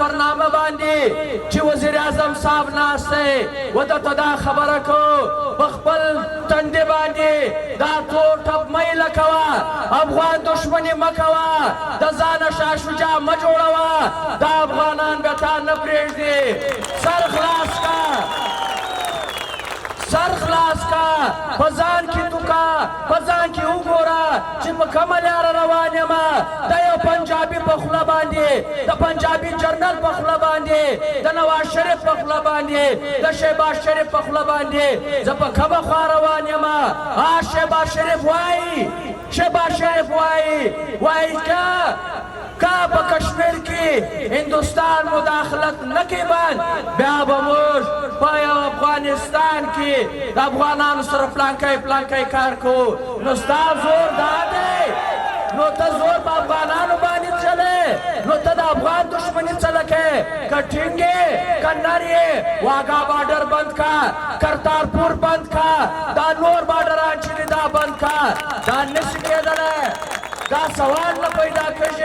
پر نامه باندې چې وزیر اعظم صاحب ناست دی و درته دا خبره کو په خپل تندې باندې دا تور ټپ مه لکوه افغان دشمني مه کوه د ځانه شاه شجاع مه جوړوه دا افغانان به تا نه پرېږدي سر خلاص کا سر خلاص کا په ځان کې توکه په ځان کې وګوره چې په کومه لاره روان یم د یو پنجابي په خوله باندې د پنجابي جرنل په خوله باندې د نواز شریف په خوله باندې د شهباز شریف په خوله باندې زه په کومه خوا روان یم شهباز شریف وایي شهباز شریف وایي که په کشمیر کې هندوستان مداخلت نه کوي بیا به موږ په یو افغانستان کې د افغانانو سره پلانکی کار کوو نو ستا زور دا دی نو ته زور په افغانانو باندې چلې نو ته د افغان دشمني څه لکې که ټینګ یې که نر یې واګا بارډر بند کا کرتارپور بند کا دا نور بارډران چې دي دا بند کا دا نشي کېدلی دا سوال نه پیدا کړي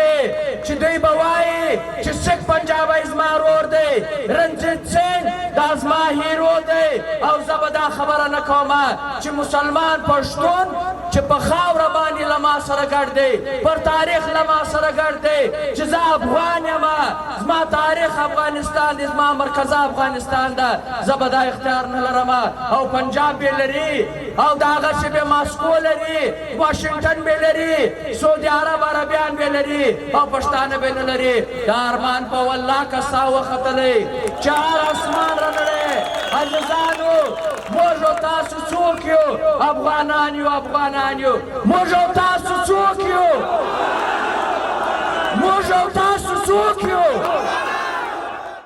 چې دوی به وایي چې سکھ پنجابی زما ورور دی رنجیت سنګ دا زما هیرو دی او زه به دا خبره نه کوم چې مسلمان پښتون چې په خاوره باندې له ما سره ګډ دی پر تاریخ له ما سره ګډ دی چې زه افغان یم زما تاریخ افغانستان دی زما مرکزه افغانستان ده زه به دا اختیار نه لرم او پنجاب به لري او د هغه چې به ماسکو لري واشنګټن به لري سعودي عربیان به لري او پښتانه به نه لري دا ارمان په والله که سا وختلی چار اسمان رانړی عزیزانو موږ او تاسو څوک یو افغانان یو موږ او تاسو څوک یو موږ او